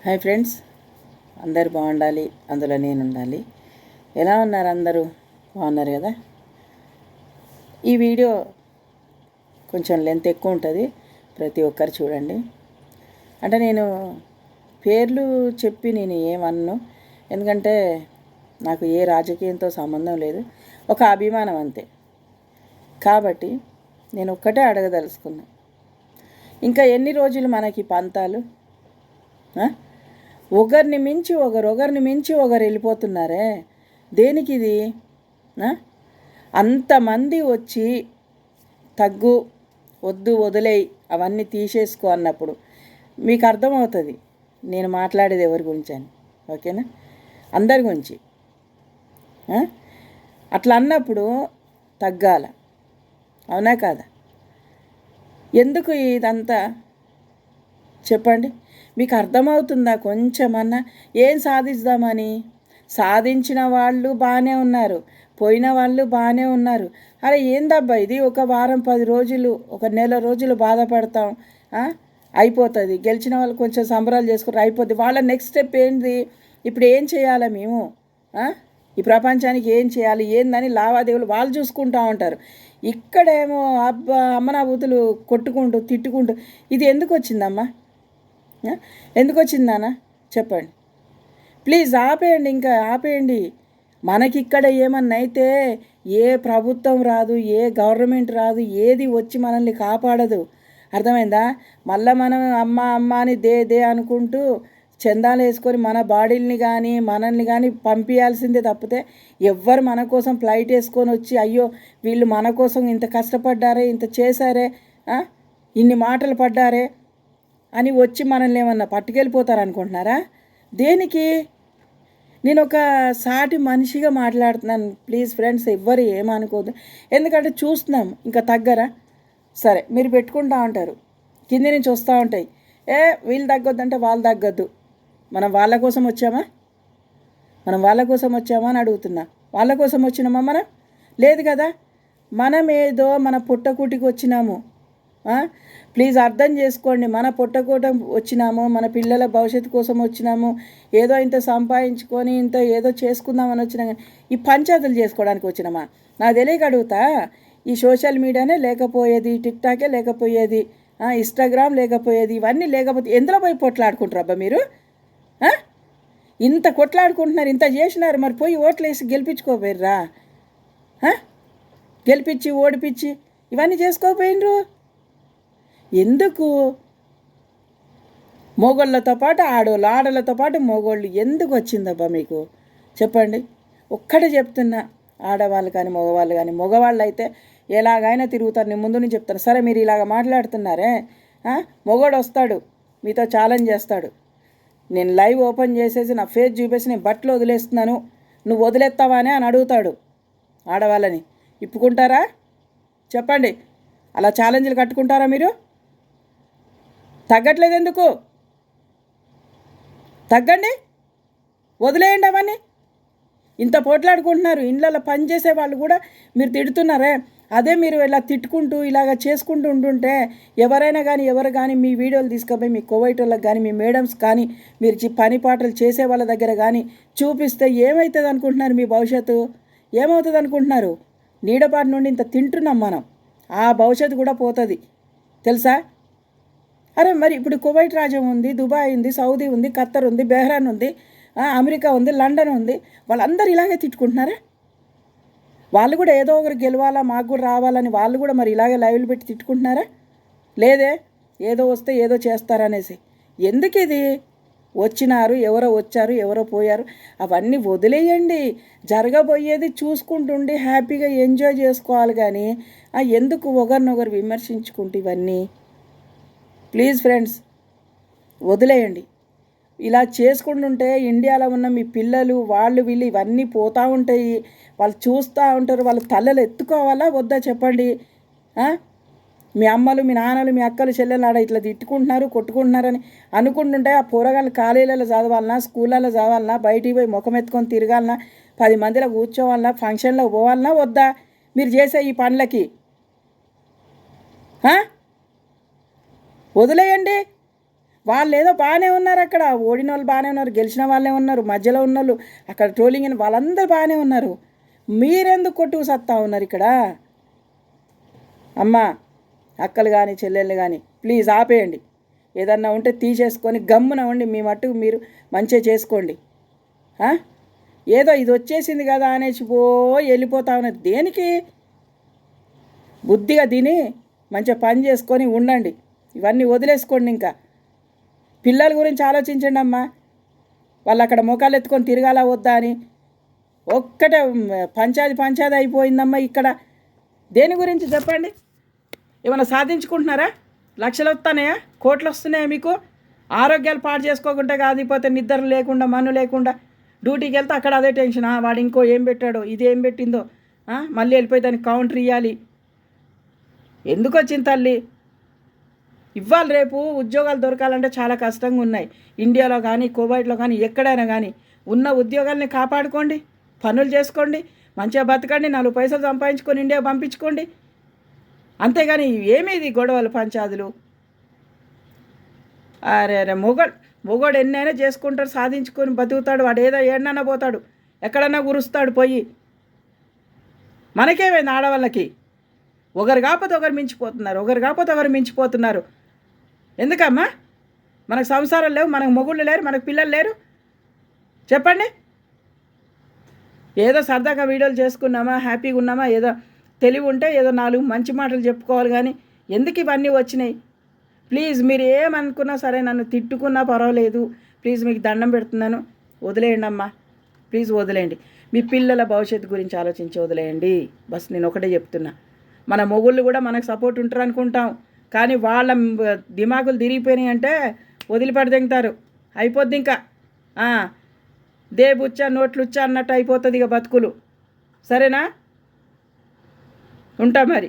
Hi friends, అందరు బాగుండాలి, అందులో నేను ఉండాలి. ఎలా ఉన్నారు అందరూ? బాగున్నారు కదా? ఈ వీడియో కొంచెం లెంత్ ఎక్కువ ఉంటుంది, ప్రతి ఒక్కరు చూడండి. అంటే నేను పేర్లు చెప్పి నేను ఏమన్ను, ఎందుకంటే నాకు ఏ రాజకీయంతో సంబంధం లేదు, ఒక అభిమానం అంతే. కాబట్టి నేను ఒక్కటే అడగదలుచుకున్నా, ఇంకా ఎన్ని రోజులు మనకి పంతాలు? ఒకరిని మించి ఒకరు వెళ్ళిపోతున్నారే, దేనికి ఇది? అంతమంది వచ్చి తగ్గు, వద్దు, వదిలేయి, అవన్నీ తీసేసుకో అన్నప్పుడు మీకు అర్థమవుతుంది నేను మాట్లాడేది ఎవరి గురించి అని. ఓకేనా? అందరి గురించి. అట్లా అన్నప్పుడు తగ్గాల, అవునా కాదా? ఎందుకు ఇదంతా చెప్పండి? మీకు అర్థమవుతుందా కొంచెమన్నా? ఏం సాధిద్దామని? సాధించిన వాళ్ళు బాగానే ఉన్నారు, పోయిన వాళ్ళు బాగానే ఉన్నారు. అరే ఏందబ్బా ఇది, ఒక వారం 10 రోజులు, ఒక నెల రోజులు బాధపడతాం, అయిపోతుంది. గెలిచిన వాళ్ళు కొంచెం సంబరాలు చేసుకుంటారు, అయిపోద్ది. వాళ్ళ నెక్స్ట్ స్టెప్ ఏంది? ఇప్పుడు ఏం చేయాలి మేము? ఈ ప్రపంచానికి ఏం చేయాలి ఏందని లావాదేవీలు వాళ్ళు చూసుకుంటూ ఉంటారు. ఇక్కడేమో అబ్బా అమ్మనాబూతులు కొట్టుకుంటూ తిట్టుకుంటూ, ఇది ఎందుకు వచ్చిందమ్మా? ఎందుకు వచ్చిందానా చెప్పండి ప్లీజ్. ఆపేయండి, ఇంకా ఆపేయండి. మనకిక్కడ ఏమన్నా అయితే ఏ ప్రభుత్వం రాదు, ఏ గవర్నమెంట్ రాదు, ఏది వచ్చి మనల్ని కాపాడదు. అర్థమైందా? మళ్ళీ మనం అమ్మ అమ్మ అని దే అనుకుంటూ చందాలు వేసుకొని మన బాడీల్ని కానీ మనల్ని కానీ పంపించాల్సిందే తప్పితే, ఎవ్వరు మన కోసం ఫ్లైట్ వేసుకొని వచ్చి అయ్యో వీళ్ళు మన కోసం ఇంత కష్టపడ్డారే, ఇంత చేశారే, ఇన్ని మాటలు పడ్డారే అని వచ్చి మనల్ని ఏమన్నా పట్టుకెళ్ళిపోతారు అనుకుంటున్నారా? దేనికి? నేను ఒక సాటి మనిషిగా మాట్లాడుతున్నాను. ప్లీజ్ ఫ్రెండ్స్, ఎవ్వరు ఏమనుకోదు, ఎందుకంటే చూస్తున్నాం. ఇంకా తగ్గరా? సరే, మీరు పెట్టుకుంటా ఉంటారు, కింది నుంచి వస్తూ ఉంటాయి, వీళ్ళు తగ్గొద్దంటే వాళ్ళు తగ్గొద్దు. మనం వాళ్ళ కోసం వచ్చామా? అని అడుగుతున్నా. వాళ్ళ కోసం వచ్చినామా? మనం లేదు కదా. మనం ఏదో మన పుట్టకూటికి వచ్చినాము. ప్లీజ్ అర్థం చేసుకోండి. మన పుట్టకూట వచ్చినాము, మన పిల్లల భవిష్యత్తు కోసం వచ్చినాము, ఏదో ఇంత సంపాదించుకొని ఇంత ఏదో చేసుకుందామని వచ్చినా, కానీ ఈ పంచాయతీలు చేసుకోవడానికి వచ్చినామా? నాకు తెలియక అడుగుతా. ఈ సోషల్ మీడియానే లేకపోయేది, టిక్టాకే లేకపోయేది, ఇన్స్టాగ్రామ్ లేకపోయేది, ఇవన్నీ లేకపోతే ఎందులో పోయి పొట్లాడుకుంటారు అబ్బా మీరు? ఇంత కొట్లాడుకుంటున్నారు, ఇంత చేసినారు, మరి పోయి ఓట్లు వేసి గెలిపించుకోపోయిర్రా? గెలిపించి ఓడిపించి ఇవన్నీ చేసుకోపోయినరు ఎందుకు? మొగోళ్ళతో పాటు ఆడోళ్ళు, ఆడోళ్ళతో పాటు మొగోళ్ళు ఎందుకు వచ్చిందబ్బా మీకు? చెప్పండి. ఒక్కటే చెప్తున్నా, ఆడవాళ్ళు కానీ మగవాళ్ళు కానీ, మగవాళ్ళు అయితే ఎలాగైనా తిరుగుతారు. నేను ముందు నుంచి చెప్తాను. సరే మీరు ఇలాగ మాట్లాడుతున్నారే, మొగోడు వస్తాడు మీతో ఛాలెంజ్ చేస్తాడు, నేను లైవ్ ఓపెన్ చేసేసి నా ఫేస్ చూపేసి నేను బట్టలు వదిలేస్తున్నాను, నువ్వు వదిలేస్తావానే అని అడుగుతాడు. ఆడవాళ్ళని ఇప్పుకుంటారా? చెప్పండి. అలా ఛాలెంజ్లు కట్టుకుంటారా మీరు? తగ్గట్లేదు ఎందుకు? తగ్గండి, వదిలేయండి అవన్నీ. ఇంత పోట్లాడుకుంటున్నారు, ఇళ్ళల్లో పనిచేసే వాళ్ళు కూడా మీరు తిడుతున్నారే. అదే మీరు ఇలా తిట్టుకుంటూ ఇలాగ చేసుకుంటూ ఉంటుంటే ఎవరు కానీ మీ వీడియోలు తీసుకుపోయి మీ కోవైట్ వాళ్ళకి కానీ, మీ మేడమ్స్ కానీ, మీరు పని పాటలు చేసే వాళ్ళ దగ్గర కానీ చూపిస్తే ఏమవుతుంది అనుకుంటున్నారు? మీ భవిష్యత్తు ఏమవుతుంది అనుకుంటున్నారు? నీడపాటి నుండి ఇంత తింటున్నాం మనం, ఆ భవిష్యత్తు కూడా పోతుంది తెలుసా? అరే మరి ఇప్పుడు కువైట్ రాజ్యం ఉంది, దుబాయ్ ఉంది, సౌదీ ఉంది, ఖత్తర్ ఉంది, బెహ్రాన్ ఉంది, అమెరికా ఉంది, లండన్ ఉంది. వాళ్ళందరూ ఇలాగే తిట్టుకుంటున్నారా? వాళ్ళు కూడా ఏదో ఒకరు గెలవాలా, మాకు కూడా రావాలని వాళ్ళు కూడా మరి ఇలాగే లైవ్లు పెట్టి తిట్టుకుంటున్నారా? లేదే, ఏదో వస్తే ఏదో చేస్తారనేసి. ఎందుకు ఇది? వచ్చినారు, ఎవరో వచ్చారు, ఎవరో పోయారు, అవన్నీ వదిలేయండి. జరగబోయేది చూసుకుంటుండి హ్యాపీగా ఎంజాయ్ చేసుకోవాలి. కానీ ఎందుకు ఒకరినొకరు విమర్శించుకుంటూ ఇవన్నీ? ప్లీజ్ ఫ్రెండ్స్, వదిలేయండి. ఇలా చేసుకుంటుంటే ఇండియాలో ఉన్న మీ పిల్లలు వాళ్ళు వీళ్ళు ఇవన్నీ పోతూ ఉంటాయి, వాళ్ళు చూస్తూ ఉంటారు. వాళ్ళ తలలు ఎత్తుకోవాలా వద్దా చెప్పండి? మీ అమ్మలు, మీ నాన్నలు, మీ అక్కలు, చెల్లెలు ఆడ ఇట్లా తిట్టుకుంటున్నారు, కొట్టుకుంటున్నారని అనుకుంటుంటే ఆ పోరగాళ్ళు కాలేజీలలో చదవాలన్నా, స్కూళ్ళలో చదవాలన్నా, బయటికి పోయి ముఖం ఎత్తుకొని తిరగాలన్నా, 10 మందిలో కూర్చోవాలన్నా, ఫంక్షన్లకు పోవాలన్నా వద్దా మీరు చేసే ఈ పనులకి? వదిలేయండి. వాళ్ళు ఏదో బాగానే ఉన్నారు, అక్కడ ఓడిన వాళ్ళు బాగానే ఉన్నారు, గెలిచిన వాళ్ళే ఉన్నారు, మధ్యలో ఉన్న వాళ్ళు అక్కడ ట్రోలింగ్ అయిన వాళ్ళందరూ బాగానే ఉన్నారు. మీరెందుకు కొట్టుకు సత్తా ఉన్నారు ఇక్కడ? అమ్మా, అక్కలు కానీ చెల్లెళ్ళు కానీ ప్లీజ్ ఆపేయండి. ఏదన్నా ఉంటే తీసేసుకొని గమ్మున ఉండి మీ మట్టుకు మీరు మంచిగా చేసుకోండి. ఏదో ఇది వచ్చేసింది కదా అనేసి వెళ్ళిపోతా ఉన్నది దేనికి? బుద్ధిగా తిని మంచిగా పని చేసుకొని ఉండండి. ఇవన్నీ వదిలేసుకోండి. ఇంకా పిల్లల గురించి ఆలోచించండి అమ్మా. వాళ్ళు అక్కడ మొఖాలు ఎత్తుకొని తిరగాల వద్దా అని ఒక్కటే పంచాది అయిపోయిందమ్మా ఇక్కడ. దేని గురించి చెప్పండి? ఏమైనా సాధించుకుంటున్నారా? లక్షలు వస్తున్నాయా? కోట్లు వస్తున్నాయా మీకు? ఆరోగ్యాలు పాడు చేసుకోకుండా కాదిపోతే నిద్ర లేకుండా మన్ను లేకుండా డ్యూటీకి వెళ్తే అక్కడ అదే టెన్షన్. వాడు ఇంకో ఏం పెట్టాడో, ఇది ఏం పెట్టిందో, మళ్ళీ వెళ్ళిపోయి దానికి కౌంటర్ ఇవ్వాలి. ఎందుకు వచ్చింది తల్లి? ఇవాళ రేపు ఉద్యోగాలు దొరకాలంటే చాలా కష్టంగా ఉన్నాయి. ఇండియాలో కానీ కువైట్లో కానీ ఎక్కడైనా కానీ ఉన్న ఉద్యోగాల్ని కాపాడుకోండి, పనులు చేసుకోండి, మంచిగా బతకండి, 4 పైసలు సంపాదించుకొని ఇండియా పంపించుకోండి. అంతేగాని ఏమేది గొడవలు పంచాదులు? అరే మొగోడు ఎన్నైనా చేసుకుంటాడు, సాధించుకొని బతుకుతాడు. వాడు ఏదో ఏడన్నా పోతాడు, ఎక్కడన్నా గురుస్తాడు పోయి. మనకేమైంది? ఆడవాళ్ళకి ఒకరు కాకపోతే ఒకరు మించిపోతున్నారు. ఎందుకమ్మా? మనకు సంసారాలు లేవు, మనకు మొగుళ్ళు లేరు, మనకు పిల్లలు లేరు? చెప్పండి. ఏదో సరదాగా వీడియోలు చేసుకున్నామా, హ్యాపీగా ఉన్నామా, ఏదో తెలివి ఉంటే ఏదో 4 మంచి మాటలు చెప్పుకోవాలి. కానీ ఎందుకు ఇవన్నీ వచ్చినాయి? ప్లీజ్ మీరు ఏమనుకున్నా సరే, నన్ను తిట్టుకున్నా పర్వాలేదు, ప్లీజ్ మీకు దండం పెడుతున్నాను, వదిలేయండి అమ్మా, ప్లీజ్ వదిలేయండి. మీ పిల్లల భవిష్యత్తు గురించి ఆలోచించి వదిలేయండి. బస్ నేను ఒకటే చెప్తున్నా. మన మొగుళ్ళు కూడా మనకు సపోర్ట్ ఉంటారు అనుకుంటాం, కానీ వాళ్ళ దిమాగులు తిరిగిపోయినాయి అంటే వదిలిపెడదెంగుతారు. అయిపోద్ది ఇంకా దేబుచ్చా నోట్లుచ్చా అన్నట్టు అయిపోతుంది ఇక బతుకులు. సరేనా? ఉంటా మరి.